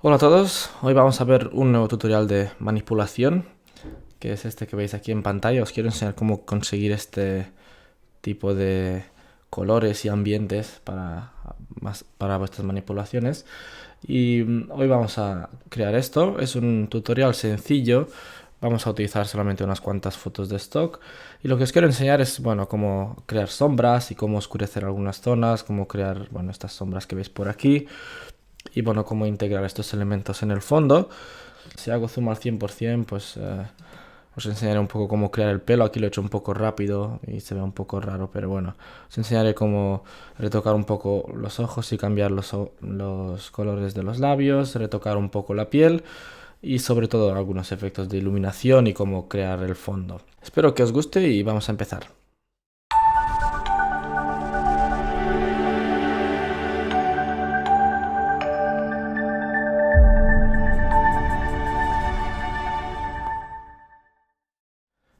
Hola a todos, hoy vamos a ver un nuevo tutorial de manipulación, que es este que veis aquí en pantalla. Os quiero enseñar cómo conseguir este tipo de colores y ambientes para vuestras manipulaciones. Y hoy vamos a crear esto. Es un tutorial sencillo, vamos a utilizar solamente unas cuantas fotos de stock. Y lo que os quiero enseñar es, bueno, cómo crear sombras y cómo oscurecer algunas zonas, cómo crear, bueno, estas sombras que veis por aquí. Y bueno, cómo integrar estos elementos en el fondo. Si hago zoom al 100%, pues os enseñaré un poco cómo crear el pelo. Aquí lo he hecho un poco rápido y se ve un poco raro, pero bueno, os enseñaré cómo retocar un poco los ojos y cambiar los colores de los labios, retocar un poco la piel y sobre todo algunos efectos de iluminación y cómo crear el fondo. Espero que os guste y vamos a empezar.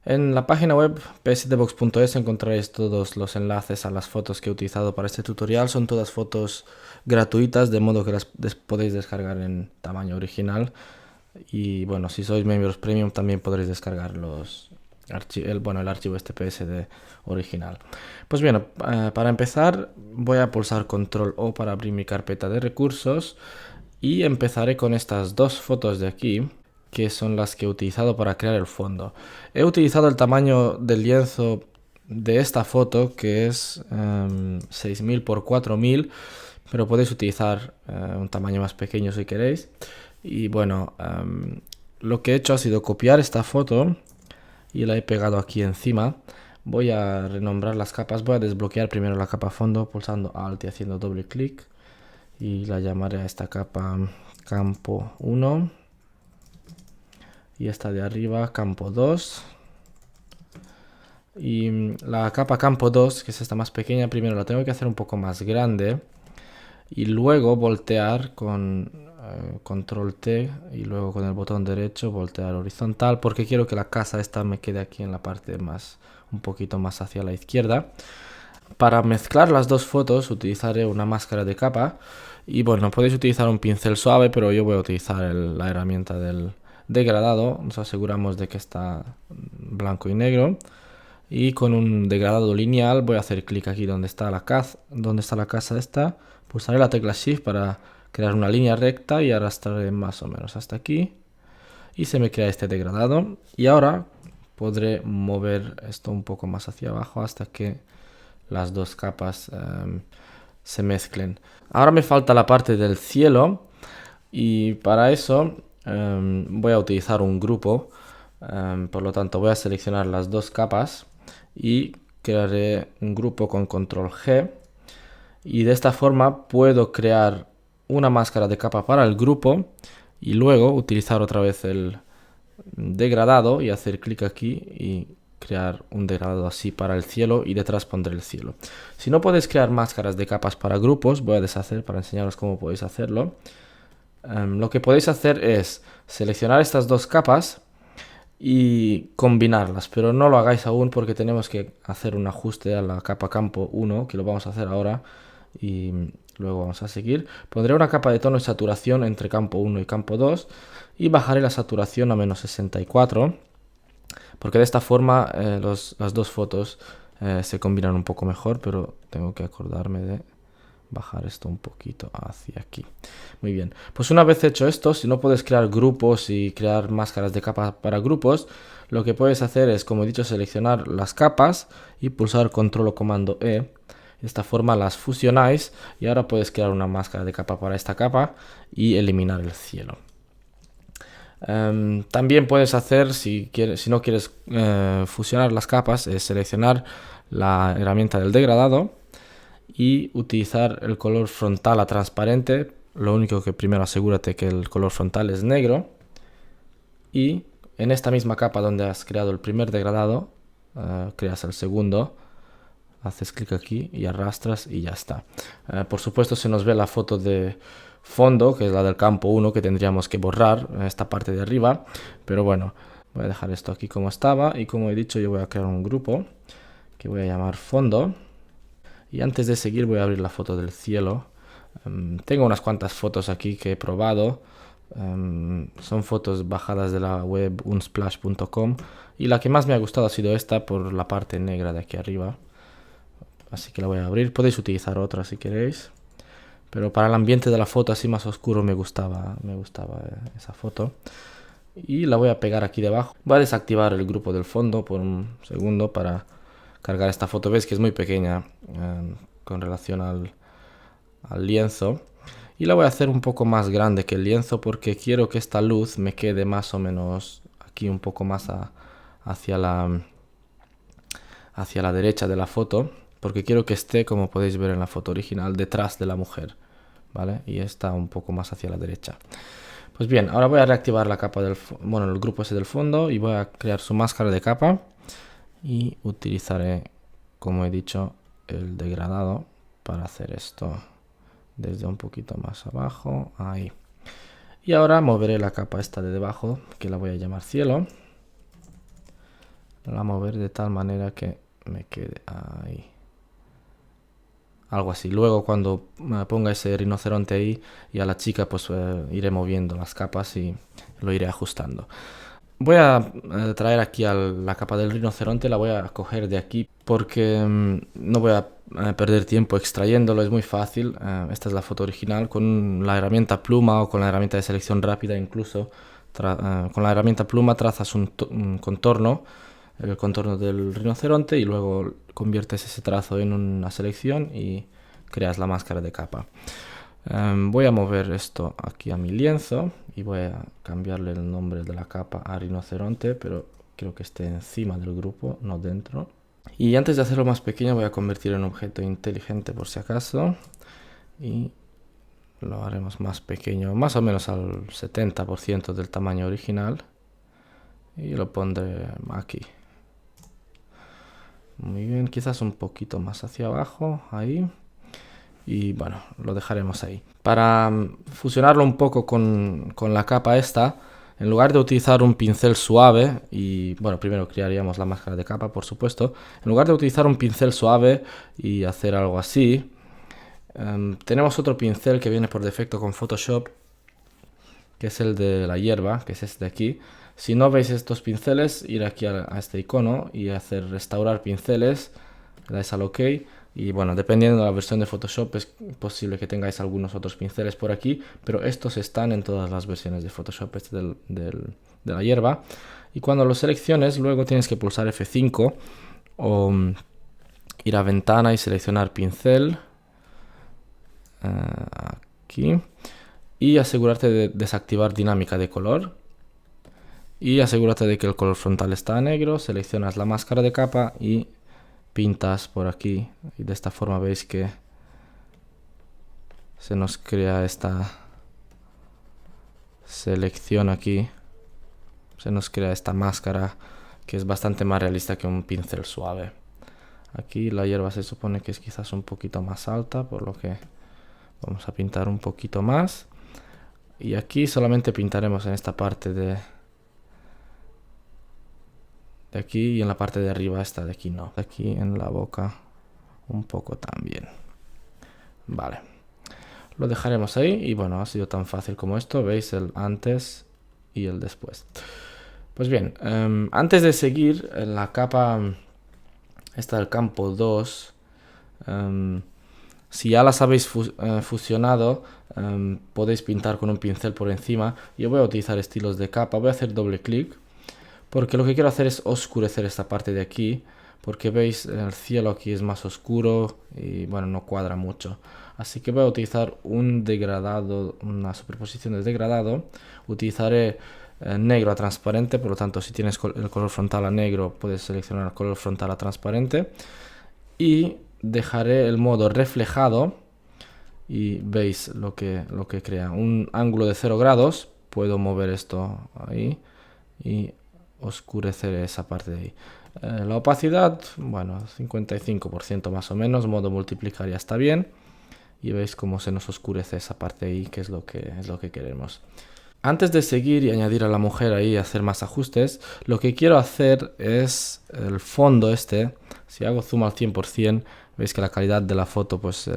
En la página web psdbox.es encontraréis todos los enlaces a las fotos que he utilizado para este tutorial. Son todas fotos gratuitas, de modo que las podéis descargar en tamaño original. Y bueno, si sois miembros premium también podréis descargar el archivo este PSD original. Pues bien, para empezar voy a pulsar Control O para abrir mi carpeta de recursos y empezaré con estas dos fotos de aquí, que son las que he utilizado para crear el fondo. He utilizado el tamaño del lienzo de esta foto, que es 6000 por 4000, pero podéis utilizar un tamaño más pequeño si queréis. Y bueno, lo que he hecho ha sido copiar esta foto y la he pegado aquí encima. Voy a renombrar las capas, voy a desbloquear primero la capa fondo pulsando Alt y haciendo doble clic. Y la llamaré a esta capa campo 1. Y esta de arriba campo 2. Y la capa campo 2, que es esta más pequeña, primero la tengo que hacer un poco más grande. Y luego voltear con control T y luego con el botón derecho voltear horizontal, porque quiero que la casa esta me quede aquí en la parte un poquito más hacia la izquierda. Para mezclar las dos fotos utilizaré una máscara de capa. Y bueno, podéis utilizar un pincel suave, pero yo voy a utilizar la herramienta del degradado. Nos aseguramos de que está blanco y negro. Y con un degradado lineal voy a hacer clic aquí donde está la casa esta. Pulsaré la tecla Shift para crear una línea recta y arrastraré más o menos hasta aquí. Y se me crea este degradado. Y ahora podré mover esto un poco más hacia abajo hasta que las dos capas se mezclen. Ahora me falta la parte del cielo y para eso voy a utilizar un grupo. Por lo tanto voy a seleccionar las dos capas y crearé un grupo con control G. Y de esta forma puedo crear una máscara de capa para el grupo y luego utilizar otra vez el degradado y hacer clic aquí y crear un degradado así para el cielo y detrás pondré el cielo. Si no podéis crear máscaras de capas para grupos, voy a deshacer para enseñaros cómo podéis hacerlo. Lo que podéis hacer es seleccionar estas dos capas y combinarlas, pero no lo hagáis aún porque tenemos que hacer un ajuste a la capa campo 1, que lo vamos a hacer ahora y luego vamos a seguir. Pondré una capa de tono y saturación entre campo 1 y campo 2 y bajaré la saturación a menos 64, porque de esta forma las dos fotos se combinan un poco mejor, pero tengo que acordarme de bajar esto un poquito hacia aquí. Muy bien, pues una vez hecho esto, si no puedes crear grupos y crear máscaras de capa para grupos, lo que puedes hacer es, como he dicho, seleccionar las capas y pulsar control o comando E. De esta forma las fusionáis y ahora puedes crear una máscara de capa para esta capa y eliminar el cielo. También puedes hacer, si no quieres fusionar las capas, es seleccionar la herramienta del degradado y utilizar el color frontal a transparente. Lo único que primero asegúrate que el color frontal es negro. Y en esta misma capa donde has creado el primer degradado, creas el segundo. Haces clic aquí y arrastras y ya está. Por supuesto se nos ve la foto de fondo, que es la del campo 1, que tendríamos que borrar esta parte de arriba. Pero bueno, voy a dejar esto aquí como estaba. Y como he dicho, yo voy a crear un grupo que voy a llamar fondo. Y antes de seguir voy a abrir la foto del cielo. Tengo unas cuantas fotos aquí que he probado. Son fotos bajadas de la web unsplash.com y la que más me ha gustado ha sido esta por la parte negra de aquí arriba. Así que la voy a abrir. Podéis utilizar otra si queréis. Pero para el ambiente de la foto así más oscuro me gustaba esa foto. Y la voy a pegar aquí debajo. Voy a desactivar el grupo del fondo por un segundo para cargar esta foto. Veis que es muy pequeña con relación al lienzo. Y la voy a hacer un poco más grande que el lienzo porque quiero que esta luz me quede más o menos aquí un poco más hacia la derecha de la foto. Porque quiero que esté, como podéis ver en la foto original, detrás de la mujer. ¿Vale? Y está un poco más hacia la derecha. Pues bien, ahora voy a reactivar la capa el grupo ese del fondo y voy a crear su máscara de capa. Y utilizaré, como he dicho, el degradado para hacer esto desde un poquito más abajo, ahí. Y ahora moveré la capa esta de debajo, que la voy a llamar cielo. La voy a mover de tal manera que me quede ahí. Algo así. Luego cuando ponga ese rinoceronte ahí y a la chica pues iré moviendo las capas y lo iré ajustando. Voy a traer aquí a la capa del rinoceronte, la voy a coger de aquí porque no voy a perder tiempo extrayéndolo, es muy fácil. Esta es la foto original con la herramienta pluma o con la herramienta de selección rápida incluso. Con la herramienta pluma trazas un contorno, el contorno del rinoceronte y luego conviertes ese trazo en una selección y creas la máscara de capa. Voy a mover esto aquí a mi lienzo y voy a cambiarle el nombre de la capa a rinoceronte, pero quiero que esté encima del grupo, no dentro. Y antes de hacerlo más pequeño voy a convertir en objeto inteligente por si acaso y lo haremos más pequeño, más o menos al 70% del tamaño original y lo pondré aquí. Muy bien, quizás un poquito más hacia abajo, ahí. Y bueno, lo dejaremos ahí. Para fusionarlo un poco con la capa esta, en lugar de utilizar un pincel suave, y bueno, primero crearíamos la máscara de capa, por supuesto. En lugar de utilizar un pincel suave y hacer algo así, tenemos otro pincel que viene por defecto con Photoshop, que es el de la hierba, que es este de aquí. Si no veis estos pinceles, ir aquí a este icono y hacer restaurar pinceles, le dais al OK. Y bueno, dependiendo de la versión de Photoshop es posible que tengáis algunos otros pinceles por aquí, pero estos están en todas las versiones de Photoshop, este de la hierba. Y cuando lo selecciones, luego tienes que pulsar F5 o ir a ventana y seleccionar pincel, aquí, y asegurarte de desactivar dinámica de color. Y asegúrate de que el color frontal está a negro, seleccionas la máscara de capa y pintas por aquí. Y de esta forma veis que se nos crea esta selección aquí. Se nos crea esta máscara que es bastante más realista que un pincel suave. Aquí la hierba se supone que es quizás un poquito más alta, por lo que vamos a pintar un poquito más. Y aquí solamente pintaremos en esta parte de aquí y en la parte de arriba, esta de aquí no. Aquí en la boca un poco también. Vale. Lo dejaremos ahí y bueno, ha sido tan fácil como esto. Veis el antes y el después. Pues bien, antes de seguir en la capa esta del campo 2, si ya las habéis fusionado, podéis pintar con un pincel por encima. Yo voy a utilizar estilos de capa, voy a hacer doble clic. Porque lo que quiero hacer es oscurecer esta parte de aquí. Porque veis, el cielo aquí es más oscuro y bueno, no cuadra mucho. Así que voy a utilizar un degradado, una superposición de degradado. Utilizaré negro a transparente, por lo tanto si tienes el color frontal a negro puedes seleccionar el color frontal a transparente. Y dejaré el modo reflejado y veis lo que crea. Un ángulo de 0 grados, puedo mover esto ahí y oscurecer esa parte de ahí. La opacidad, bueno, 55% más o menos, modo multiplicar ya está bien. Y veis cómo se nos oscurece esa parte ahí, que es lo que queremos. Antes de seguir y añadir a la mujer ahí y hacer más ajustes, lo que quiero hacer es el fondo este. Si hago zoom al 100%, veis que la calidad de la foto pues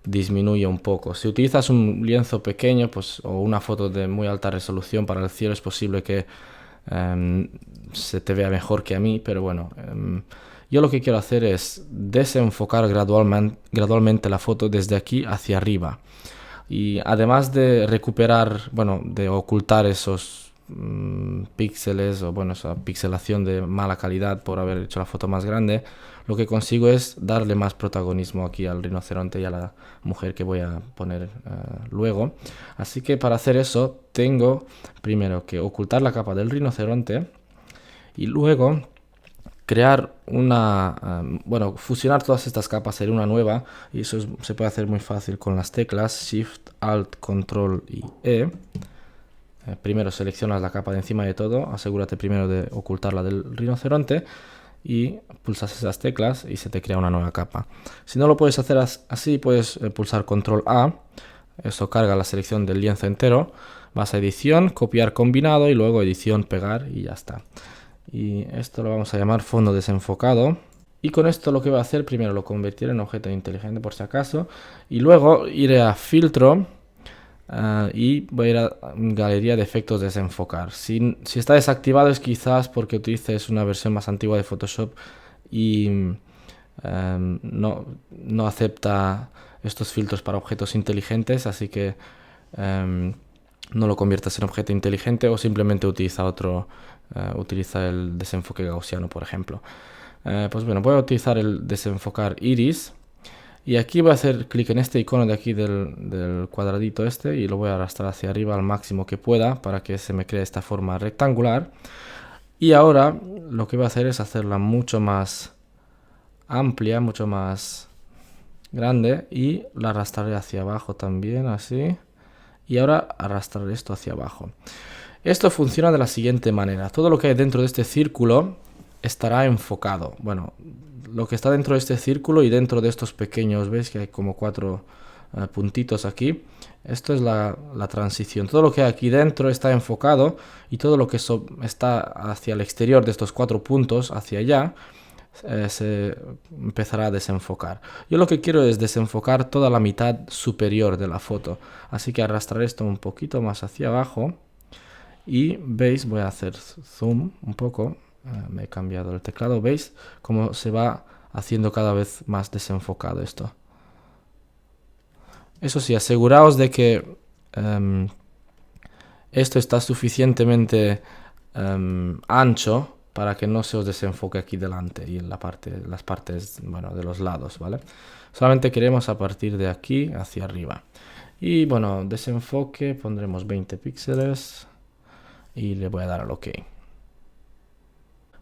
disminuye un poco. Si utilizas un lienzo pequeño, pues, o una foto de muy alta resolución para el cielo, es posible que se te vea mejor que a mí, pero bueno, yo lo que quiero hacer es desenfocar gradualmente la foto desde aquí hacia arriba. Y además de recuperar, bueno, de ocultar esos píxeles o bueno, esa pixelación de mala calidad por haber hecho la foto más grande, lo que consigo es darle más protagonismo aquí al rinoceronte y a la mujer que voy a poner luego. Así que para hacer eso tengo primero que ocultar la capa del rinoceronte y luego crear bueno, fusionar todas estas capas en una nueva, y eso se puede hacer muy fácil con las teclas Shift, Alt, Control y E. Primero seleccionas la capa de encima de todo, asegúrate primero de ocultar la del rinoceronte y pulsas esas teclas y se te crea una nueva capa. Si no lo puedes hacer así, puedes pulsar Control A, eso carga la selección del lienzo entero, vas a edición, copiar combinado y luego edición, pegar y ya está. Y esto lo vamos a llamar fondo desenfocado. Y con esto lo que voy a hacer, primero lo convertiré en objeto inteligente por si acaso. Y luego iré a filtro y voy a ir a galería de efectos desenfocar. Si está desactivado es quizás porque utilices una versión más antigua de Photoshop y no acepta estos filtros para objetos inteligentes. Así que no lo conviertas en objeto inteligente o simplemente utiliza el desenfoque gaussiano, por ejemplo. Pues bueno, voy a utilizar el desenfocar iris y aquí voy a hacer clic en este icono de aquí del cuadradito este y lo voy a arrastrar hacia arriba al máximo que pueda para que se me cree esta forma rectangular. Y ahora lo que voy a hacer es hacerla mucho más amplia, mucho más grande y la arrastraré hacia abajo también, así. Y ahora arrastrar esto hacia abajo. Esto funciona de la siguiente manera. Todo lo que hay dentro de este círculo estará enfocado. Bueno, lo que está dentro de este círculo y dentro de estos pequeños, ¿veis que hay como 4 puntitos aquí? Esto es la transición. Todo lo que hay aquí dentro está enfocado y todo lo que está hacia el exterior de estos 4 puntos, hacia allá, se empezará a desenfocar. Yo lo que quiero es desenfocar toda la mitad superior de la foto. Así que arrastraré esto un poquito más hacia abajo. Y veis, voy a hacer zoom un poco. Me he cambiado el teclado. ¿Veis cómo se va haciendo cada vez más desenfocado esto? Eso sí, aseguraos de que esto está suficientemente ancho para que no se os desenfoque aquí delante y en las partes, bueno, de los lados, ¿vale? Solamente queremos a partir de aquí hacia arriba. Y bueno, desenfoque, pondremos 20 píxeles y le voy a dar al OK.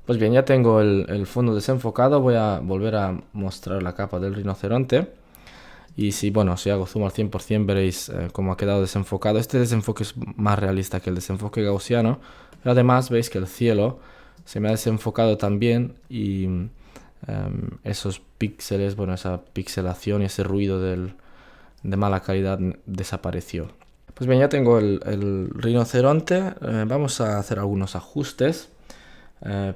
Pues bien, ya tengo el fondo desenfocado. Voy a volver a mostrar la capa del rinoceronte. Y si hago zoom al 100% veréis cómo ha quedado desenfocado. Este desenfoque es más realista que el desenfoque gaussiano. Pero además veis que el cielo se me ha desenfocado también y esos píxeles, bueno, esa pixelación y ese ruido de mala calidad desapareció. Pues bien, ya tengo el rinoceronte. Vamos a hacer algunos ajustes.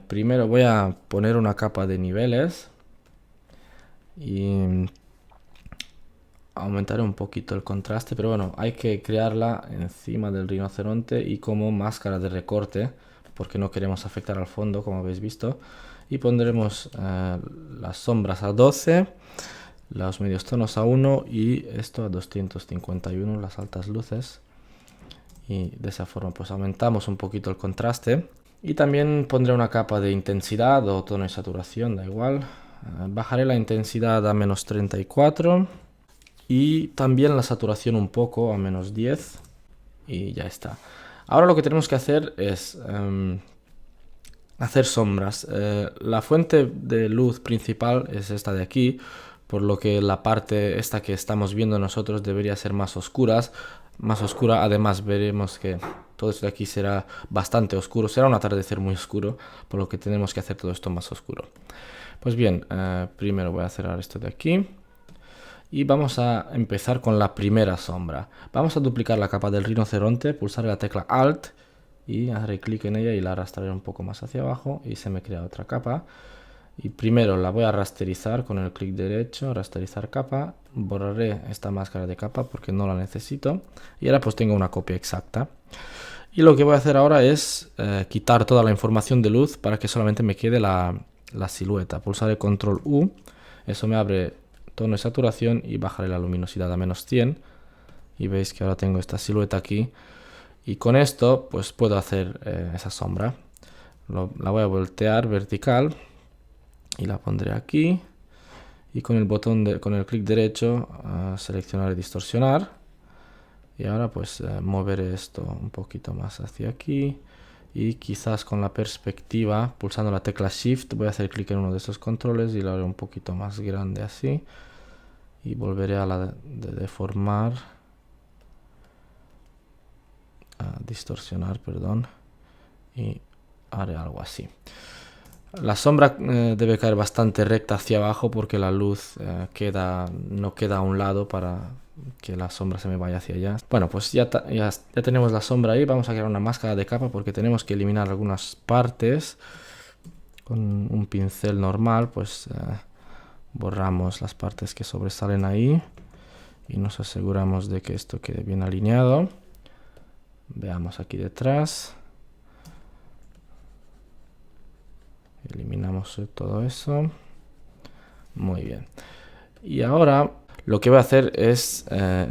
Primero voy a poner una capa de niveles y aumentaré un poquito el contraste, pero bueno, hay que crearla encima del rinoceronte y como máscara de recorte, porque no queremos afectar al fondo, como habéis visto. Y pondremos las sombras a 12, los medios tonos a 1 y esto a 251, las altas luces. Y de esa forma pues aumentamos un poquito el contraste. Y también pondré una capa de intensidad o tono de saturación, da igual. Bajaré la intensidad a menos 34 y también la saturación un poco a menos 10 y ya está. Ahora lo que tenemos que hacer es hacer sombras. La fuente de luz principal es esta de aquí, por lo que la parte esta que estamos viendo nosotros debería ser más oscura. Además veremos que todo esto de aquí será bastante oscuro, será un atardecer muy oscuro, por lo que tenemos que hacer todo esto más oscuro. Pues bien, primero voy a cerrar esto de aquí y vamos a empezar con la primera sombra. Vamos a duplicar la capa del rinoceronte, pulsar la tecla Alt y haré clic en ella y la arrastraré un poco más hacia abajo y se me crea otra capa. Y primero la voy a rasterizar con el clic derecho, rasterizar capa. Borraré esta máscara de capa porque no la necesito. Y ahora pues tengo una copia exacta. Y lo que voy a hacer ahora es quitar toda la información de luz para que solamente me quede la silueta. Pulsaré control U. Eso me abre tono y saturación y bajaré la luminosidad a menos 100. Y veis que ahora tengo esta silueta aquí. Y con esto pues puedo hacer esa sombra. La voy a voltear vertical y la pondré aquí. Y con el botón con el clic derecho seleccionar y distorsionar. Y ahora pues moveré esto un poquito más hacia aquí. Y quizás con la perspectiva, pulsando la tecla Shift, voy a hacer clic en uno de estos controles y lo haré un poquito más grande así. Y volveré a la de deformar. A distorsionar, perdón. Y haré algo así. La sombra debe caer bastante recta hacia abajo porque la luz no queda a un lado para que la sombra se me vaya hacia allá. Bueno, pues ya tenemos la sombra ahí. Vamos a crear una máscara de capa porque tenemos que eliminar algunas partes. Con un pincel normal, pues borramos las partes que sobresalen ahí. Y nos aseguramos de que esto quede bien alineado. Veamos aquí detrás. Eliminamos todo eso. Muy bien. Y ahora lo que voy a hacer es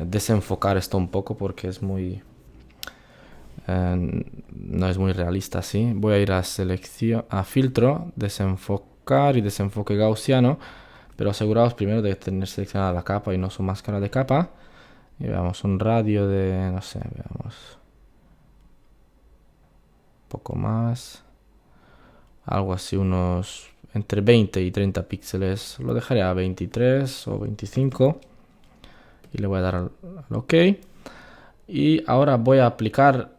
desenfocar esto un poco porque es no es muy realista así. Voy a ir a selección, a filtro, desenfocar y desenfoque gaussiano. Pero aseguraos primero de tener seleccionada la capa y no su máscara de capa. Y veamos un radio de, no sé, veamos. Un poco más. Algo así, unos entre 20 y 30 píxeles. Lo dejaré a 23 o 25. Y le voy a dar al OK. Y ahora voy a aplicar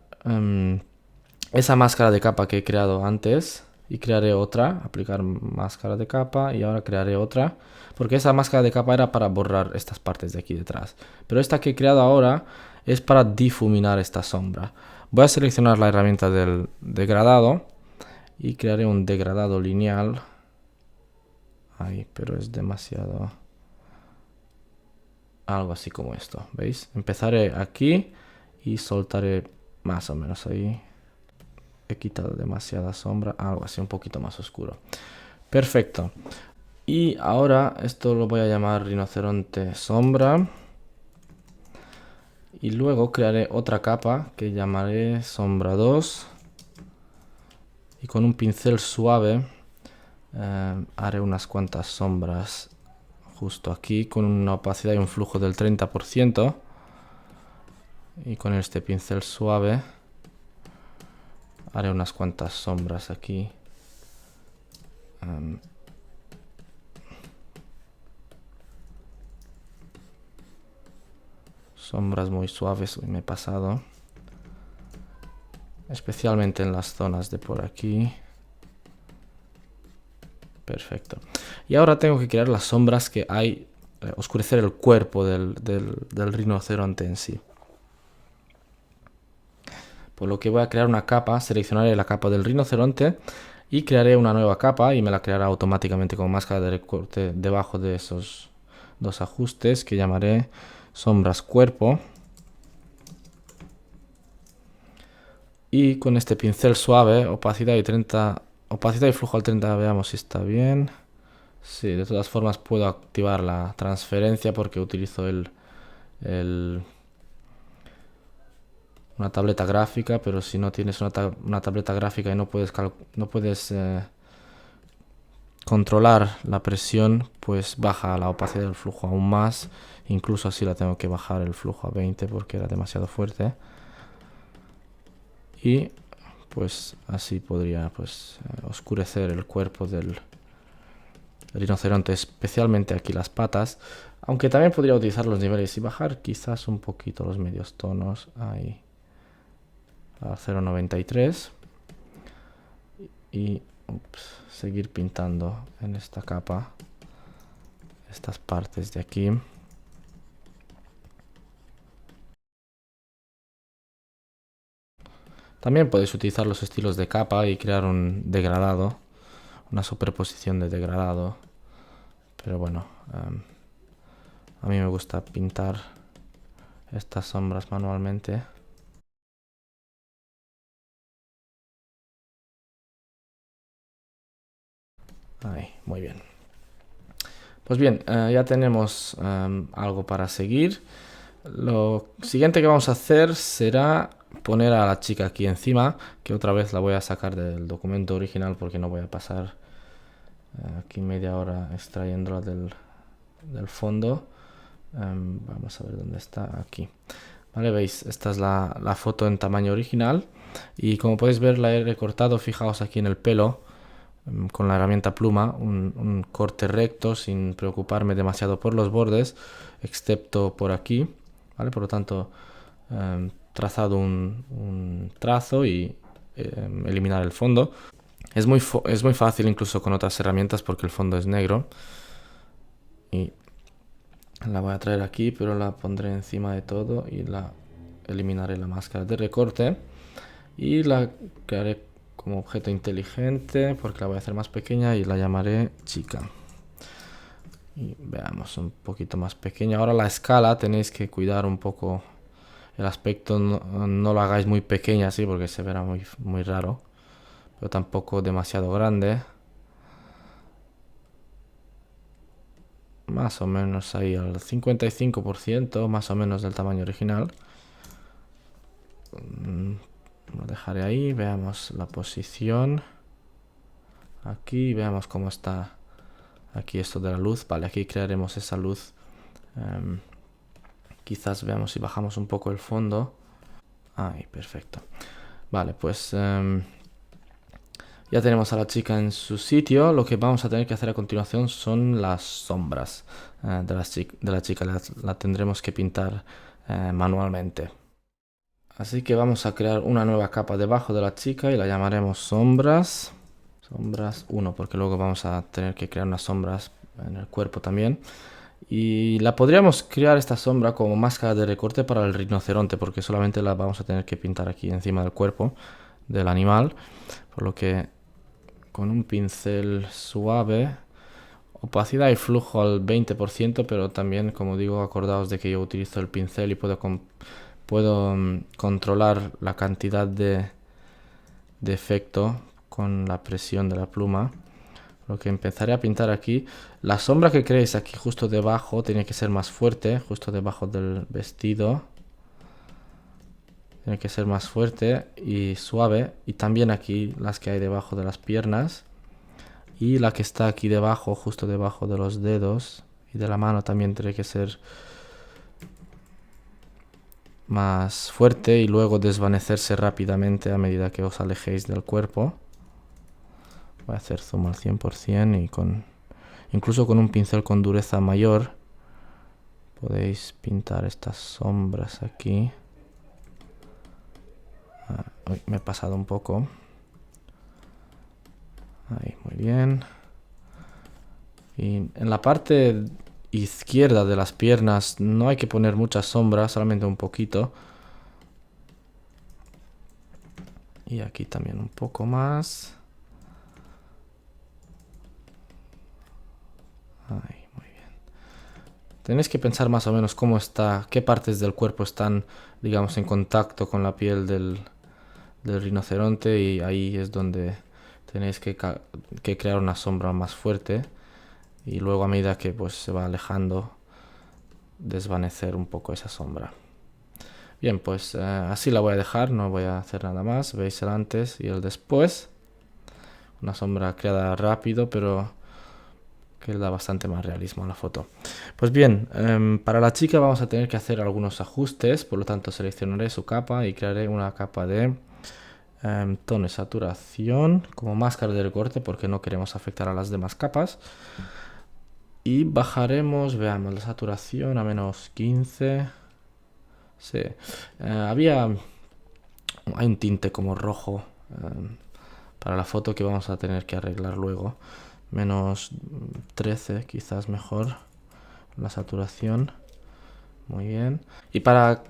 esa máscara de capa que he creado antes. Y crearé otra. Aplicar máscara de capa. Y ahora crearé otra. Porque esa máscara de capa era para borrar estas partes de aquí detrás. Pero esta que he creado ahora es para difuminar esta sombra. Voy a seleccionar la herramienta del degradado. Y crearé un degradado lineal. Ahí, pero es demasiado. Algo así como esto, ¿veis? Empezaré aquí y soltaré más o menos ahí. He quitado demasiada sombra, algo así un poquito más oscuro. Perfecto. Y ahora esto lo voy a llamar rinoceronte sombra. Y luego crearé otra capa que llamaré sombra 2. Y con un pincel suave haré unas cuantas sombras justo aquí con una opacidad y un flujo del 30%. Y con este pincel suave haré unas cuantas sombras aquí. Sombras muy suaves, me he pasado. Especialmente en las zonas de por aquí. Perfecto. Y ahora tengo que crear las sombras que hay, oscurecer el cuerpo del rinoceronte en sí. Por lo que voy a crear una capa, seleccionaré la capa del rinoceronte y crearé una nueva capa y me la creará automáticamente con máscara de recorte debajo de esos dos ajustes que llamaré sombras cuerpo. Y con este pincel suave, opacidad y flujo al 30, veamos si está bien. Sí, de todas formas puedo activar la transferencia porque utilizo una tableta gráfica, pero si no tienes una tableta gráfica y no puedes controlar la presión, pues baja la opacidad del flujo aún más. Incluso así la tengo que bajar el flujo a 20 porque era demasiado fuerte. Y pues así podría oscurecer el cuerpo del rinoceronte, especialmente aquí las patas. Aunque también podría utilizar los niveles y bajar quizás un poquito los medios tonos ahí a 0,93 y seguir pintando en esta capa estas partes de aquí. También podéis utilizar los estilos de capa y crear un degradado una superposición de degradado. Pero bueno, a mí me gusta pintar estas sombras manualmente. Ahí, muy bien. Pues bien, ya tenemos algo para seguir. Lo siguiente que vamos a hacer será poner a la chica aquí encima, que otra vez la voy a sacar del documento original porque no voy a pasar aquí media hora extrayéndola del fondo. Vamos a ver dónde está, aquí. Vale, veis, esta es la foto en tamaño original y como podéis ver la he recortado, fijaos aquí en el pelo con la herramienta pluma, un corte recto sin preocuparme demasiado por los bordes, excepto por aquí, ¿vale? Por lo tanto, trazado un trazo y eliminar el fondo. Es muy fácil incluso con otras herramientas porque el fondo es negro. Y la voy a traer aquí, pero la pondré encima de todo y eliminaré la máscara de recorte. Y la crearé como objeto inteligente porque la voy a hacer más pequeña y la llamaré chica. Y veamos, un poquito más pequeña. Ahora la escala tenéis que cuidar un poco el aspecto, no lo hagáis muy pequeña así porque se verá muy raro, pero tampoco demasiado grande. Más o menos ahí al 55%, más o menos del tamaño original. Lo dejaré ahí, veamos la posición. Aquí veamos cómo está aquí esto de la luz. Vale, aquí crearemos esa luz. Quizás veamos si bajamos un poco el fondo. Ahí, perfecto. Vale, pues ya tenemos a la chica en su sitio. Lo que vamos a tener que hacer a continuación son las sombras de la chica. La tendremos que pintar manualmente. Así que vamos a crear una nueva capa debajo de la chica y la llamaremos sombras. Sombras 1, porque luego vamos a tener que crear unas sombras en el cuerpo también. Y la podríamos crear esta sombra como máscara de recorte para el rinoceronte, porque solamente la vamos a tener que pintar aquí encima del cuerpo del animal. Por lo que con un pincel suave, opacidad y flujo al 20%, pero también, como digo, acordaos de que yo utilizo el pincel y puedo controlar la cantidad de efecto con la presión de la pluma. Lo que empezaré a pintar aquí, la sombra que creéis aquí justo debajo tiene que ser más fuerte, justo debajo del vestido. Tiene que ser más fuerte y suave. Y también aquí las que hay debajo de las piernas. Y la que está aquí debajo, justo debajo de los dedos y de la mano también tiene que ser más fuerte y luego desvanecerse rápidamente a medida que os alejéis del cuerpo. Voy a hacer zoom al 100% y incluso con un pincel con dureza mayor podéis pintar estas sombras aquí. Me he pasado un poco. Ahí, muy bien. Y en la parte izquierda de las piernas no hay que poner muchas sombras, solamente un poquito. Y aquí también un poco más. Ahí, muy bien. Tenéis que pensar más o menos cómo está, qué partes del cuerpo están, digamos, en contacto con la piel del rinoceronte, y ahí es donde tenéis que crear una sombra más fuerte y luego a medida que pues se va alejando desvanecer un poco esa sombra. Bien, pues así la voy a dejar, no voy a hacer nada más. Veis el antes y el después. Una sombra creada rápido, pero que le da bastante más realismo a la foto. Pues bien, para la chica vamos a tener que hacer algunos ajustes, por lo tanto seleccionaré su capa y crearé una capa de tono y saturación como máscara de recorte porque no queremos afectar a las demás capas. Y bajaremos, veamos, la saturación a menos 15. Sí, hay un tinte como rojo para la foto que vamos a tener que arreglar luego. Menos 13, quizás mejor la saturación. Muy bien. Y para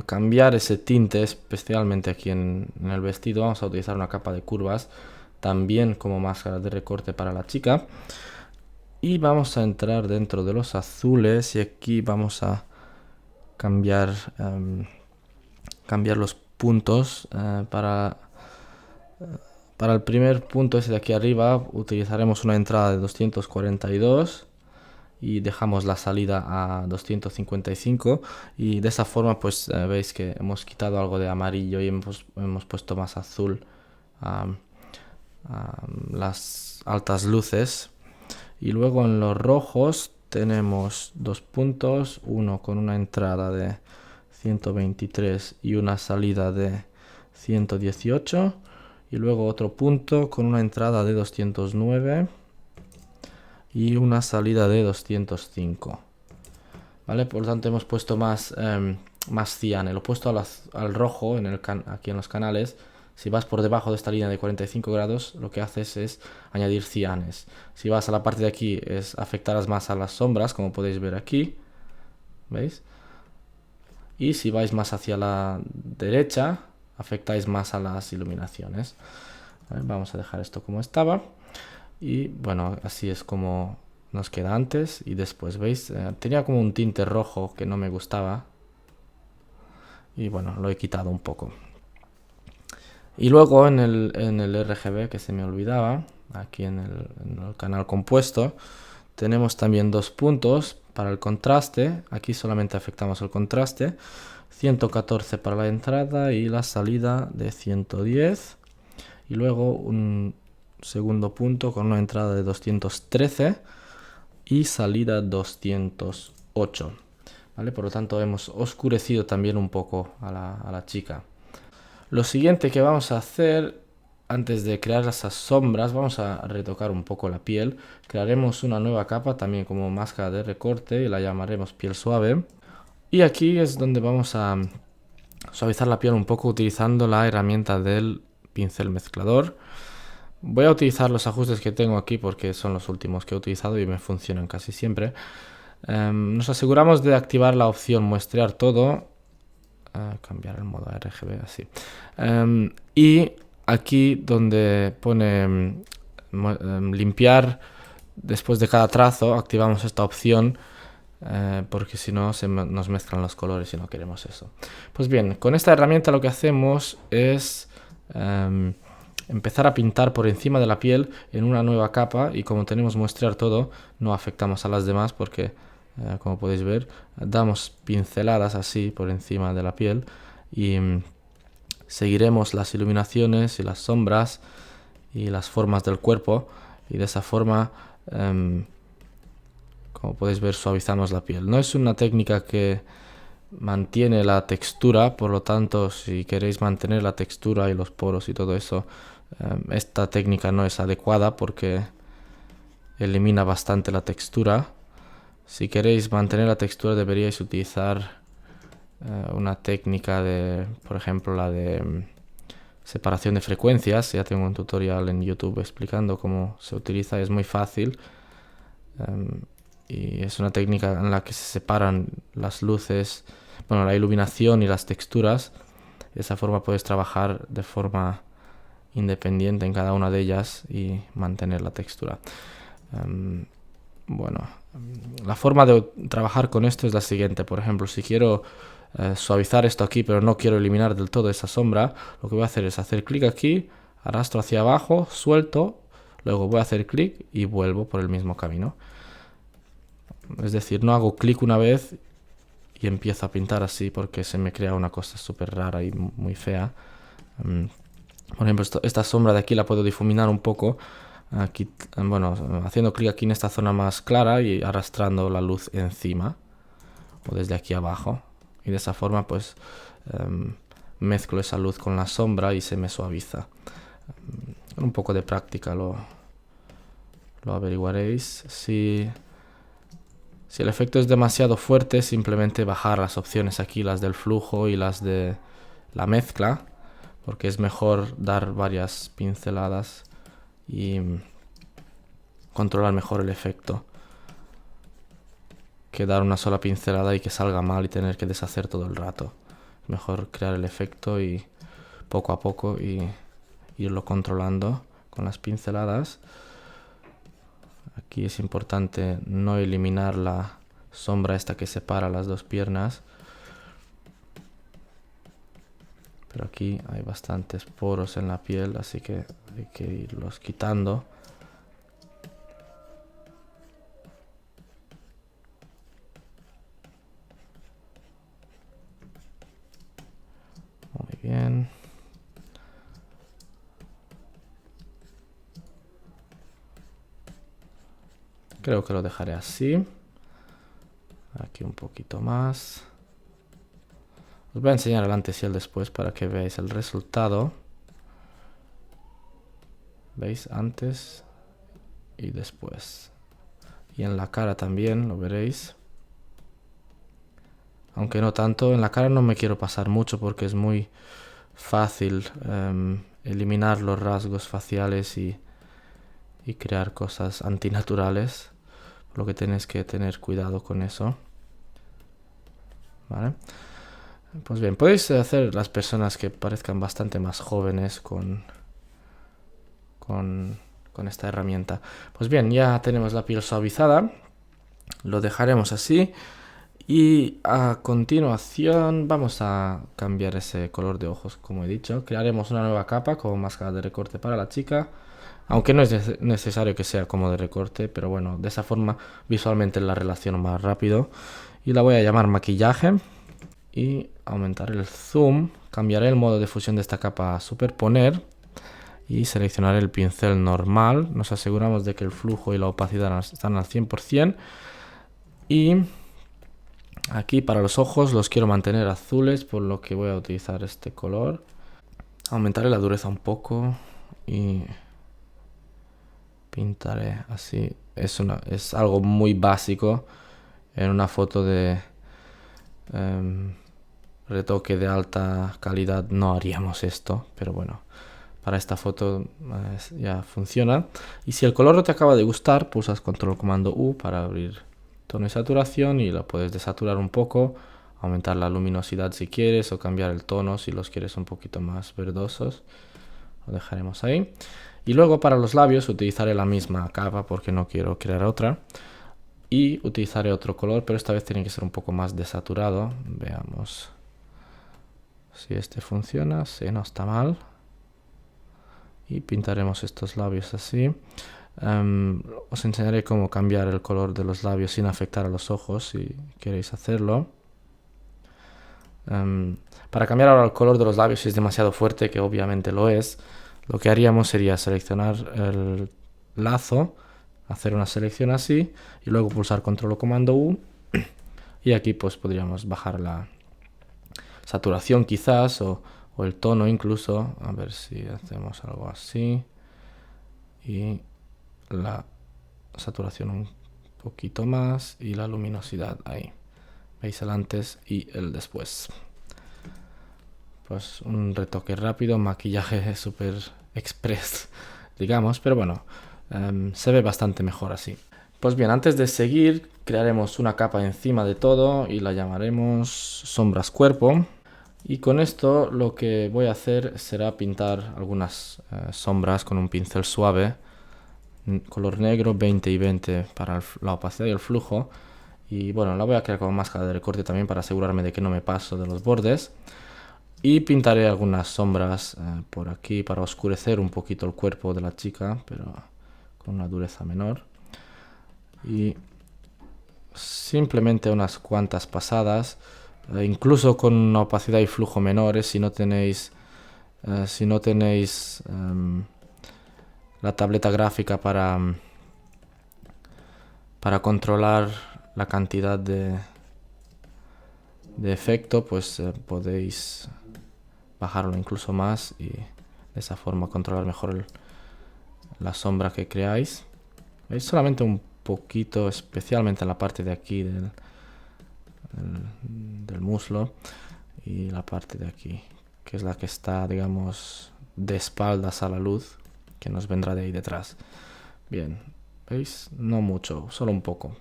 cambiar ese tinte, especialmente aquí en el vestido, vamos a utilizar una capa de curvas también como máscara de recorte para la chica. Y vamos a entrar dentro de los azules y aquí vamos a cambiar, cambiar los puntos. Para el primer punto, ese de aquí arriba, utilizaremos una entrada de 242 y dejamos la salida a 255 y de esa forma pues veis que hemos quitado algo de amarillo y hemos puesto más azul a las altas luces. Y luego en los rojos tenemos dos puntos, uno con una entrada de 123 y una salida de 118 y luego otro punto con una entrada de 209 y una salida de 205. ¿Vale? Por lo tanto hemos puesto más cian. Lo he puesto al rojo aquí en los canales. Si vas por debajo de esta línea de 45 grados, lo que haces es añadir cianes. Si vas a la parte de aquí, afectarás más a las sombras, como podéis ver aquí. ¿Veis? Y si vais más hacia la derecha, afectáis más a las iluminaciones. ¿Vale? Vamos a dejar esto como estaba. Y bueno, así es como nos queda antes y después, ¿veis? Tenía como un tinte rojo que no me gustaba. Y bueno, lo he quitado un poco. Y luego en el RGB, que se me olvidaba, aquí en el canal compuesto, tenemos también dos puntos para el contraste. Aquí solamente afectamos el contraste. 114 para la entrada y la salida de 110. Y luego un segundo punto con una entrada de 213 y salida 208. ¿Vale? Por lo tanto hemos oscurecido también un poco a la chica. Lo siguiente que vamos a hacer, antes de crear esas sombras, vamos a retocar un poco la piel. Crearemos una nueva capa también como máscara de recorte y la llamaremos piel suave. Y aquí es donde vamos a suavizar la piel un poco utilizando la herramienta del pincel mezclador. Voy a utilizar los ajustes que tengo aquí porque son los últimos que he utilizado y me funcionan casi siempre. Nos aseguramos de activar la opción muestrear todo. Cambiar el modo RGB así. Y aquí donde pone limpiar después de cada trazo, activamos esta opción porque si no nos mezclan los colores y no queremos eso. Pues bien, con esta herramienta lo que hacemos es empezar a pintar por encima de la piel en una nueva capa y como tenemos muestrear todo, no afectamos a las demás porque como podéis ver, damos pinceladas así por encima de la piel y seguiremos las iluminaciones y las sombras y las formas del cuerpo y de esa forma, como podéis ver, suavizamos la piel. No es una técnica que mantiene la textura, por lo tanto, si queréis mantener la textura y los poros y todo eso, esta técnica no es adecuada porque elimina bastante la textura. Si queréis mantener la textura deberíais utilizar una técnica de, por ejemplo, la de separación de frecuencias. Ya tengo un tutorial en YouTube explicando cómo se utiliza, es muy fácil. Y es una técnica en la que se separan las luces, bueno, la iluminación y las texturas. De esa forma puedes trabajar de forma independiente en cada una de ellas y mantener la textura. Bueno, la forma de trabajar con esto es la siguiente. Por ejemplo, si quiero suavizar esto aquí, pero no quiero eliminar del todo esa sombra, lo que voy a hacer es hacer clic aquí, arrastro hacia abajo, suelto, luego voy a hacer clic y vuelvo por el mismo camino. Es decir, no hago clic una vez y empiezo a pintar así porque se me crea una cosa súper rara y muy fea. Por ejemplo, esta sombra de aquí la puedo difuminar un poco. Aquí, bueno, haciendo clic aquí en esta zona más clara y arrastrando la luz encima o desde aquí abajo y de esa forma pues mezclo esa luz con la sombra y se me suaviza. Con un poco de práctica lo averiguaréis. Si el efecto es demasiado fuerte, simplemente bajar las opciones aquí, las del flujo y las de la mezcla, porque es mejor dar varias pinceladas y controlar mejor el efecto que dar una sola pincelada y que salga mal y tener que deshacer todo el rato. Es mejor crear el efecto y poco a poco y irlo controlando con las pinceladas. Aquí es importante no eliminar la sombra esta que separa las dos piernas. Pero aquí hay bastantes poros en la piel, así que hay que irlos quitando. Muy bien. Creo que lo dejaré así. Aquí un poquito más. Os voy a enseñar el antes y el después para que veáis el resultado. ¿Veis? Antes y después. Y en la cara también lo veréis. Aunque no tanto. En la cara no me quiero pasar mucho porque es muy fácil eliminar los rasgos faciales y crear cosas antinaturales. Por lo que tenéis que tener cuidado con eso. ¿Vale? Pues bien, podéis hacer las personas que parezcan bastante más jóvenes con esta herramienta. Pues bien, ya tenemos la piel suavizada. Lo dejaremos así. Y a continuación vamos a cambiar ese color de ojos, como he dicho. Crearemos una nueva capa con máscara de recorte para la chica. Aunque no es necesario que sea como de recorte, pero bueno, de esa forma visualmente la relaciono más rápido. Y la voy a llamar maquillaje. Y aumentar el zoom. Cambiaré el modo de fusión de esta capa a superponer. Y seleccionaré el pincel normal. Nos aseguramos de que el flujo y la opacidad están al 100%. Y aquí para los ojos los quiero mantener azules, por lo que voy a utilizar este color. Aumentaré la dureza un poco y pintaré así. Es algo muy básico. En una foto de retoque de alta calidad no haríamos esto, pero bueno, para esta foto ya funciona. Y si el color no te acaba de gustar, pulsas control comando U para abrir tono y saturación y lo puedes desaturar un poco, aumentar la luminosidad si quieres o cambiar el tono si los quieres un poquito más verdosos. Lo dejaremos ahí. Y luego para los labios utilizaré la misma capa porque no quiero crear otra. Y utilizaré otro color, pero esta vez tiene que ser un poco más desaturado. Veamos si este funciona. Sí, no está mal. Y pintaremos estos labios así. Os enseñaré cómo cambiar el color de los labios sin afectar a los ojos si queréis hacerlo. Para cambiar ahora el color de los labios, si es demasiado fuerte, que obviamente lo es, lo que haríamos sería seleccionar el lazo, hacer una selección así y luego pulsar control o comando U y aquí pues podríamos bajar la saturación quizás o el tono incluso, a ver si hacemos algo así y la saturación un poquito más y la luminosidad ahí. Veis el antes y el después. Pues un retoque rápido, maquillaje super express, digamos, pero bueno, se ve bastante mejor así. Pues bien, antes de seguir, crearemos una capa encima de todo y la llamaremos sombras cuerpo. Y con esto lo que voy a hacer será pintar algunas sombras con un pincel suave, color negro, 20 y 20 para la opacidad y el flujo. Y bueno, la voy a crear con máscara de recorte también para asegurarme de que no me paso de los bordes. Y pintaré algunas sombras por aquí para oscurecer un poquito el cuerpo de la chica, pero con una dureza menor. Y simplemente unas cuantas pasadas, incluso con una opacidad y flujo menores, si no tenéis la tableta gráfica para controlar la cantidad de efecto, pues podéis bajarlo incluso más y de esa forma controlar mejor la sombra que creáis. ¿Veis? Solamente un poquito, especialmente en la parte de aquí del muslo y la parte de aquí, que es la que está, digamos, de espaldas a la luz, que nos vendrá de ahí detrás. Bien, ¿veis? No mucho, solo un poco.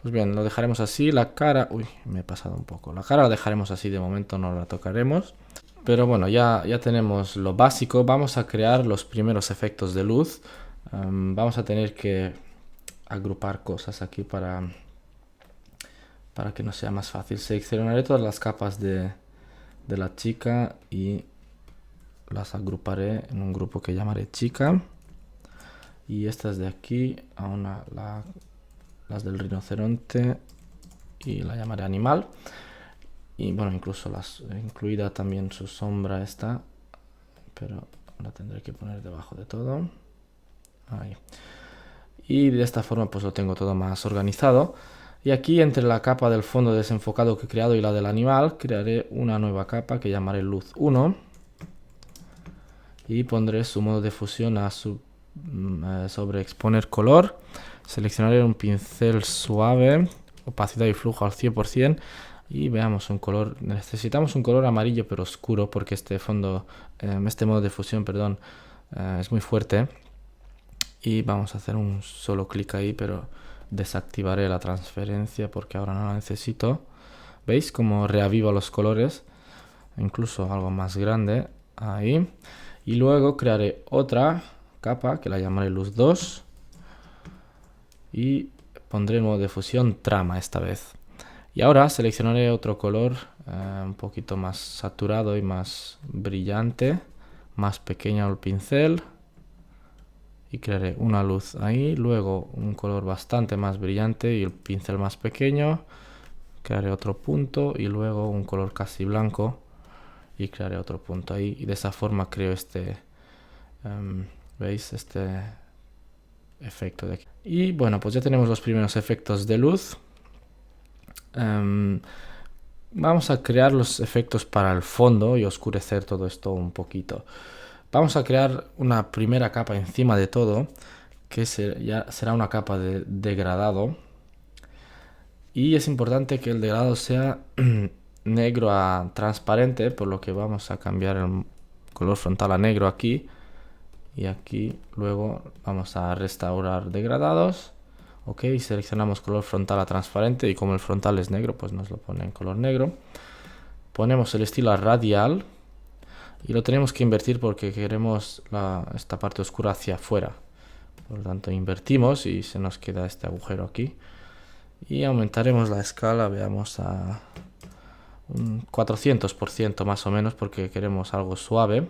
Pues bien, lo dejaremos así. La cara... Uy, me he pasado un poco. La cara la dejaremos así de momento, no la tocaremos. Pero bueno, ya tenemos lo básico. Vamos a crear los primeros efectos de luz. Vamos a tener que agrupar cosas aquí para que nos sea más fácil. Seleccionaré todas las capas de la chica y las agruparé en un grupo que llamaré chica. Y estas de aquí, las del rinoceronte, y la llamaré animal. Y bueno, incluso incluida también su sombra esta, pero la tendré que poner debajo de todo. Ahí. Y de esta forma pues lo tengo todo más organizado. Y aquí entre la capa del fondo desenfocado que he creado y la del animal, crearé una nueva capa que llamaré luz 1. Y pondré su modo de fusión sobre exponer color. Seleccionaré un pincel suave, opacidad y flujo al 100%. Y veamos un color. Necesitamos un color amarillo pero oscuro porque este modo de fusión, perdón, es muy fuerte. Y vamos a hacer un solo clic ahí, pero desactivaré la transferencia porque ahora no la necesito. ¿Veis cómo reaviva los colores? Incluso algo más grande. Ahí. Y luego crearé otra capa que la llamaré luz 2. Y pondré el modo de fusión trama esta vez. Y ahora seleccionaré otro color un poquito más saturado y más brillante. Más pequeño el pincel. Y crearé una luz ahí, luego un color bastante más brillante y el pincel más pequeño. Crearé otro punto y luego un color casi blanco y crearé otro punto ahí. Y de esa forma creo ¿veis? Este efecto de aquí. Y bueno, pues ya tenemos los primeros efectos de luz. Vamos a crear los efectos para el fondo y oscurecer todo esto un poquito. Vamos a crear una primera capa encima de todo, que ya será una capa de degradado. Y es importante que el degradado sea negro a transparente, por lo que vamos a cambiar el color frontal a negro aquí. Y aquí luego vamos a restaurar degradados. Ok, seleccionamos color frontal a transparente y como el frontal es negro, pues nos lo pone en color negro. Ponemos el estilo a radial. Y lo tenemos que invertir porque queremos esta parte oscura hacia afuera. Por lo tanto, invertimos y se nos queda este agujero aquí. Y aumentaremos la escala, veamos, a un 400% más o menos porque queremos algo suave.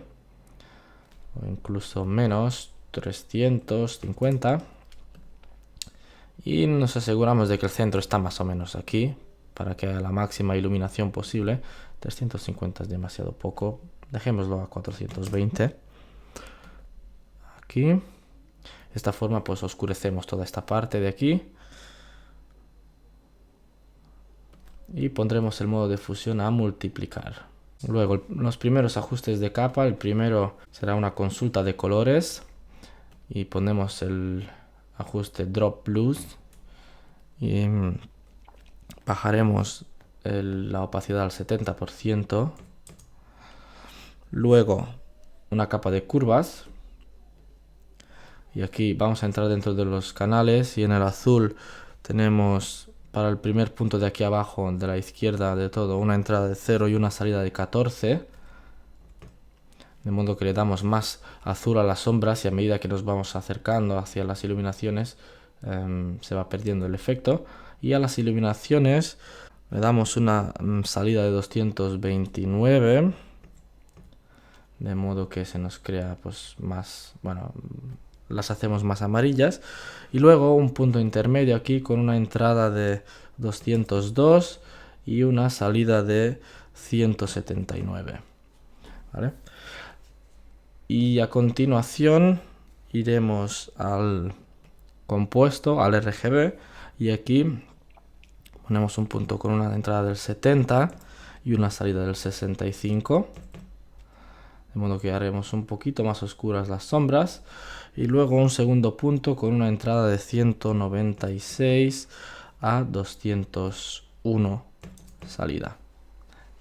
O incluso menos, 350. Y nos aseguramos de que el centro está más o menos aquí para que haya la máxima iluminación posible. 350 es demasiado poco. Dejémoslo a 420. Aquí. De esta forma pues oscurecemos toda esta parte de aquí. Y pondremos el modo de fusión a multiplicar. Luego los primeros ajustes de capa. El primero será una consulta de colores. Y ponemos el ajuste Drop Blues. Y bajaremos la opacidad al 70%. Luego una capa de curvas. Y aquí vamos a entrar dentro de los canales y en el azul tenemos para el primer punto de aquí abajo, de la izquierda de todo, una entrada de 0 y una salida de 14. De modo que le damos más azul a las sombras y a medida que nos vamos acercando hacia las iluminaciones se va perdiendo el efecto. Y a las iluminaciones le damos una salida de 229. De modo que se nos crea pues más, bueno, las hacemos más amarillas. Y luego un punto intermedio aquí con una entrada de 202 y una salida de 179. ¿Vale? Y a continuación iremos al compuesto, al RGB. Y aquí ponemos un punto con una entrada del 70 y una salida del 65. De modo que haremos un poquito más oscuras las sombras. Y luego un segundo punto con una entrada de 196 a 201 salida.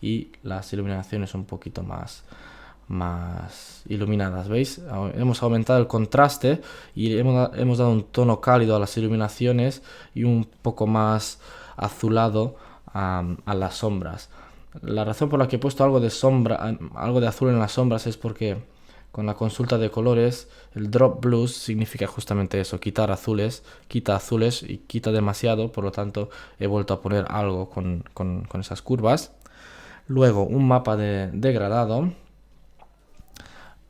Y las iluminaciones un poquito más iluminadas, ¿veis? Hemos aumentado el contraste y hemos dado un tono cálido a las iluminaciones y un poco más azulado a las sombras. La razón por la que he puesto algo de sombra, algo de azul en las sombras es porque con la consulta de colores el drop blues significa justamente eso, quitar azules, quita azules y quita demasiado, por lo tanto he vuelto a poner algo con esas curvas. Luego un mapa de degradado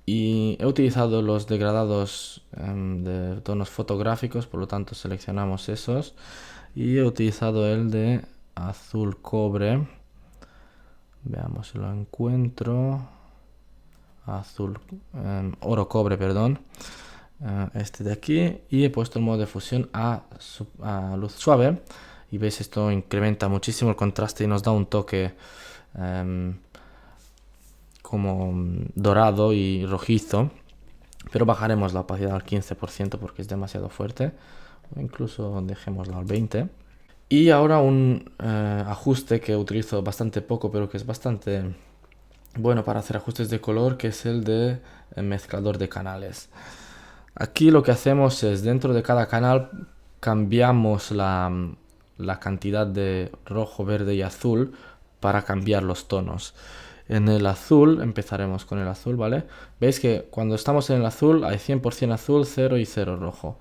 y he utilizado los degradados de tonos fotográficos, por lo tanto seleccionamos esos y he utilizado el de azul cobre. Veamos si lo encuentro. Azul, oro cobre, perdón. Este de aquí. Y he puesto el modo de fusión a luz suave. Y veis, esto incrementa muchísimo el contraste y nos da un toque como dorado y rojizo. Pero bajaremos la opacidad al 15% porque es demasiado fuerte. O incluso dejémoslo al 20%. Y ahora un ajuste que utilizo bastante poco, pero que es bastante bueno para hacer ajustes de color, que es el de mezclador de canales. Aquí lo que hacemos es, dentro de cada canal, cambiamos la cantidad de rojo, verde y azul para cambiar los tonos. En el azul, empezaremos con el azul, ¿vale? Veis que cuando estamos en el azul hay 100% azul, 0 y 0 rojo.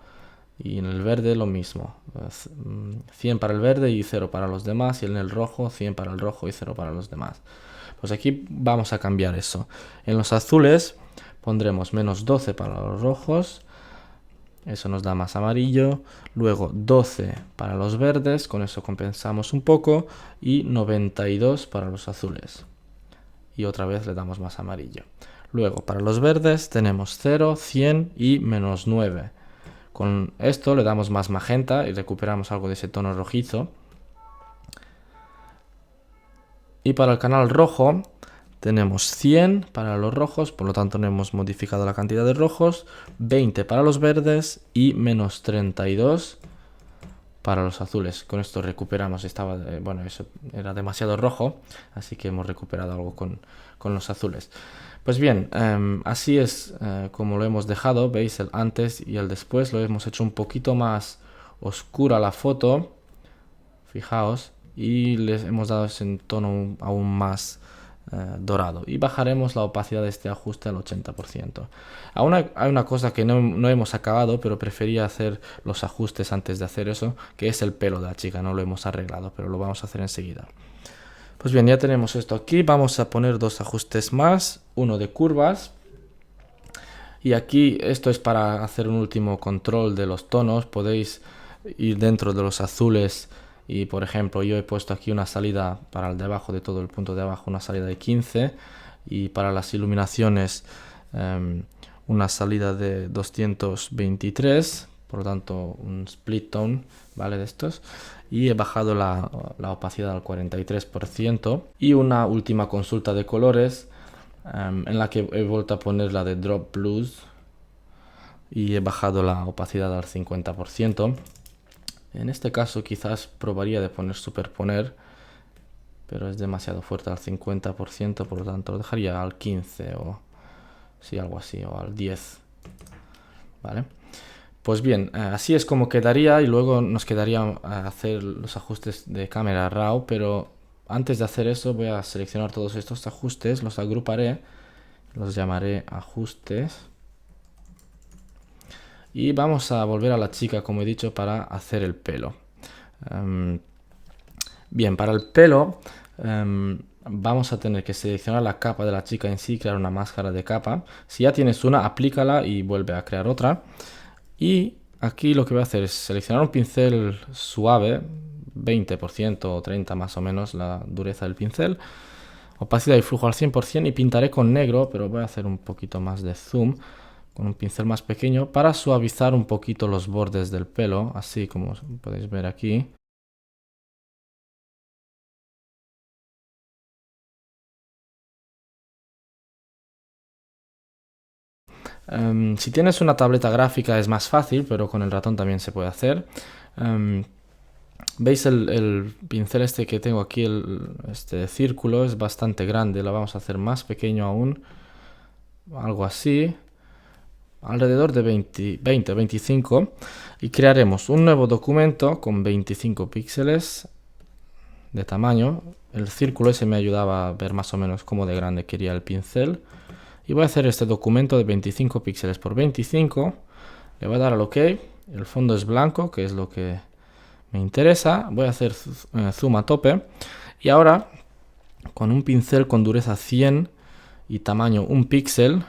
Y en el verde lo mismo, 100 para el verde y 0 para los demás, y en el rojo 100 para el rojo y 0 para los demás. Pues aquí vamos a cambiar eso. En los azules pondremos menos 12 para los rojos, eso nos da más amarillo. Luego 12 para los verdes, con eso compensamos un poco, y 92 para los azules. Y otra vez le damos más amarillo. Luego para los verdes tenemos 0, 100 y menos 9. Con esto le damos más magenta y recuperamos algo de ese tono rojizo. Y para el canal rojo tenemos 100 para los rojos, por lo tanto no hemos modificado la cantidad de rojos, 20 para los verdes y menos 32 para los azules. Con esto recuperamos, bueno, eso era demasiado rojo, así que hemos recuperado algo con los azules. Pues bien, así es como lo hemos dejado. Veis el antes y el después. Lo hemos hecho un poquito más oscura la foto. Fijaos. Y les hemos dado ese tono aún más dorado. Y bajaremos la opacidad de este ajuste al 80%. Aún hay una cosa que no hemos acabado, pero prefería hacer los ajustes antes de hacer eso, que es el pelo de la chica. No lo hemos arreglado, pero lo vamos a hacer enseguida. Pues bien, ya tenemos esto aquí. Vamos a poner dos ajustes más, uno de curvas. Y aquí esto es para hacer un último control de los tonos. Podéis ir dentro de los azules y, por ejemplo, yo he puesto aquí una salida para el de abajo, de todo el punto de abajo, una salida de 15. Y para las iluminaciones una salida de 223. Por lo tanto, un split tone, ¿vale? De estos. Y he bajado la opacidad al 43%. Y una última consulta de colores en la que he vuelto a poner la de drop blues. Y he bajado la opacidad al 50%. En este caso quizás probaría de poner superponer, pero es demasiado fuerte al 50%, por lo tanto lo dejaría al 15 o sí, algo así, o al 10. ¿Vale? Pues bien, así es como quedaría, y luego nos quedaría hacer los ajustes de cámara RAW, pero antes de hacer eso voy a seleccionar todos estos ajustes, los agruparé, los llamaré ajustes. Y vamos a volver a la chica, como he dicho, para hacer el pelo. Bien, para el pelo vamos a tener que seleccionar la capa de la chica en sí, crear una máscara de capa. Si ya tienes una, aplícala y vuelve a crear otra. Y aquí lo que voy a hacer es seleccionar un pincel suave, 20% o 30% más o menos la dureza del pincel. Opacidad y flujo al 100% y pintaré con negro, pero voy a hacer un poquito más de zoom con un pincel más pequeño para suavizar un poquito los bordes del pelo, así como podéis ver aquí. Si tienes una tableta gráfica es más fácil, pero con el ratón también se puede hacer. ¿Veis el pincel este que tengo aquí, este círculo? Es bastante grande, lo vamos a hacer más pequeño aún, algo así, alrededor de 20 o 25, y crearemos un nuevo documento con 25 píxeles. de tamaño. El círculo ese me ayudaba a ver más o menos cómo de grande quería el pincel. Y voy a hacer este documento de 25 píxeles por 25. Le voy a dar al OK. El fondo es blanco, que es lo que me interesa. Voy a hacer zoom a tope. Y ahora, con un pincel con dureza 100 y tamaño 1 píxel,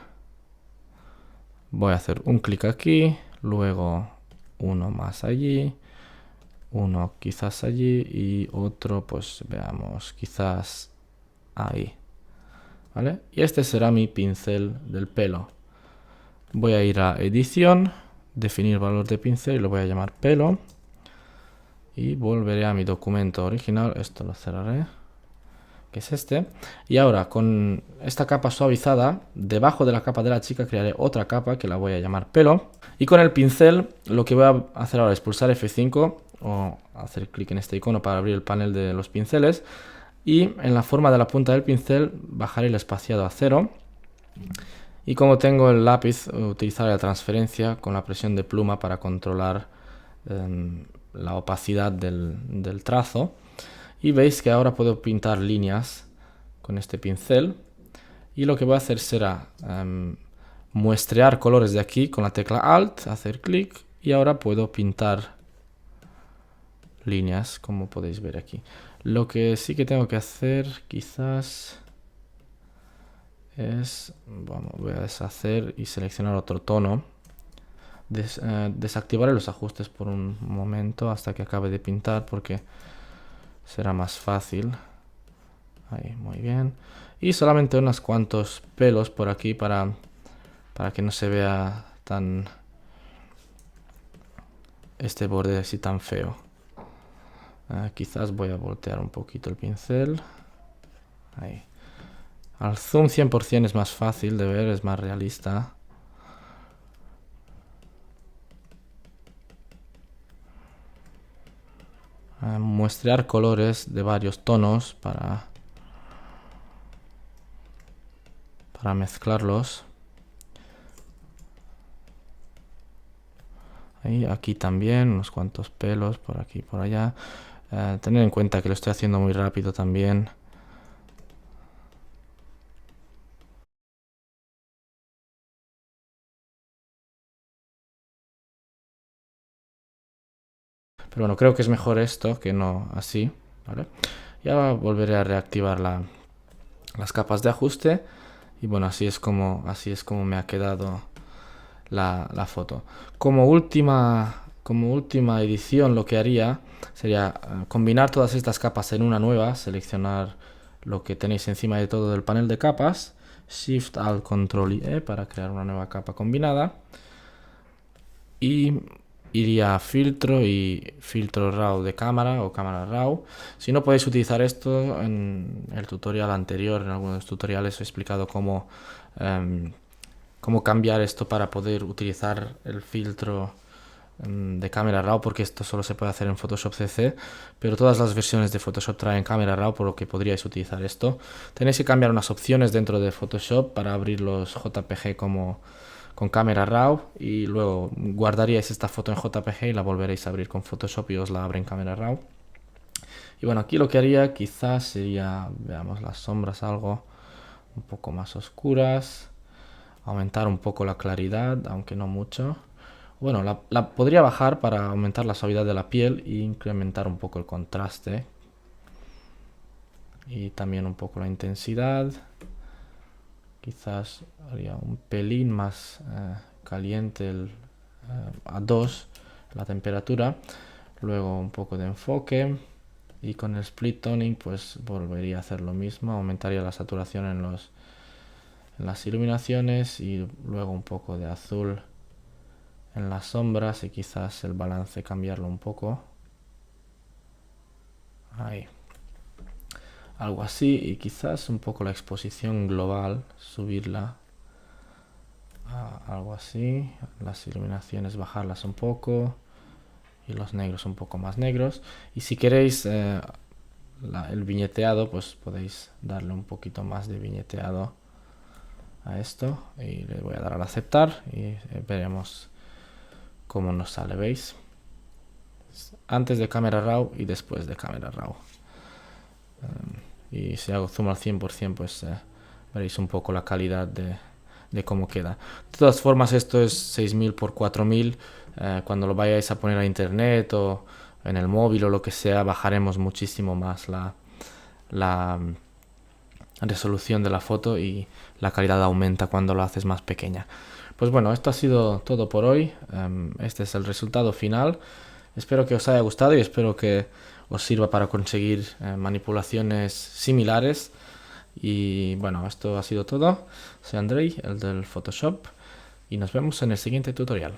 voy a hacer un clic aquí, luego uno más allí, uno quizás allí y otro, pues veamos, quizás ahí. ¿Vale? Y este será mi pincel del pelo. Voy a ir a edición, definir valor de pincel y lo voy a llamar pelo. Y volveré a mi documento original, esto lo cerraré, que es este. Y ahora con esta capa suavizada, debajo de la capa de la chica crearé otra capa que la voy a llamar pelo. Y con el pincel lo que voy a hacer ahora es pulsar F5 o hacer clic en este icono para abrir el panel de los pinceles. Y en la forma de la punta del pincel bajaré el espaciado a 0. Y como tengo el lápiz, utilizaré la transferencia con la presión de pluma para controlar la opacidad del trazo. Y veis que ahora puedo pintar líneas con este pincel. Y lo que voy a hacer será muestrear colores de aquí con la tecla Alt, hacer clic y ahora puedo pintar líneas, como podéis ver aquí. Lo que sí que tengo que hacer quizás es, voy a deshacer y seleccionar otro tono. Desactivaré los ajustes por un momento hasta que acabe de pintar porque será más fácil. Ahí, muy bien. Y solamente unos cuantos pelos por aquí para que no se vea tan este borde así tan feo. Quizás voy a voltear un poquito el pincel. Ahí. Al zoom 100% es más fácil de ver, es más realista. Muestrear colores de varios tonos para mezclarlos. Ahí, aquí también, unos cuantos pelos por aquí y por allá. Tener en cuenta que lo estoy haciendo muy rápido también. Pero bueno, creo que es mejor esto que no así, ¿vale? Y ahora volveré a reactivar las capas de ajuste. Y bueno, así es como me ha quedado la foto. Como última edición lo que haría sería combinar todas estas capas en una nueva, seleccionar lo que tenéis encima de todo del panel de capas, Shift, Alt, Control y E para crear una nueva capa combinada. Y iría a filtro y filtro RAW de cámara o cámara RAW. Si no podéis utilizar esto, en el tutorial anterior, en algunos tutoriales he explicado cómo cambiar esto para poder utilizar el filtro de cámara RAW, porque esto solo se puede hacer en Photoshop CC, pero todas las versiones de Photoshop traen cámara RAW, por lo que podríais utilizar esto. Tenéis que cambiar unas opciones dentro de Photoshop para abrir los JPG con cámara RAW y luego guardaríais esta foto en JPG y la volveréis a abrir con Photoshop y os la abre en cámara RAW. Y bueno, aquí lo que haría quizás sería, veamos las sombras algo un poco más oscuras, aumentar un poco la claridad, aunque no mucho. Bueno, la podría bajar para aumentar la suavidad de la piel e incrementar un poco el contraste. Y también un poco la intensidad. Quizás haría un pelín más caliente a 2 la temperatura. Luego un poco de enfoque. Y con el split toning pues volvería a hacer lo mismo. Aumentaría la saturación en las iluminaciones y luego un poco de azul en las sombras y quizás el balance cambiarlo un poco. Ahí. Algo así y quizás un poco la exposición global, subirla a algo así. Las iluminaciones bajarlas un poco y los negros un poco más negros. Y si queréis el viñeteado, pues podéis darle un poquito más de viñeteado a esto y le voy a dar al aceptar y veremos cómo nos sale, ¿veis? Antes de cámara RAW y después de cámara RAW. y si hago zoom al 100%, pues veréis un poco la calidad de cómo queda. De todas formas, esto es 6000 por 4000. Cuando lo vayáis a poner a internet o en el móvil o lo que sea, bajaremos muchísimo más la resolución de la foto y la calidad aumenta cuando lo haces más pequeña. Pues bueno, esto ha sido todo por hoy. Este es el resultado final. Espero que os haya gustado y espero que os sirva para conseguir manipulaciones similares. Y bueno, esto ha sido todo. Soy Andrei, el del Photoshop, y nos vemos en el siguiente tutorial.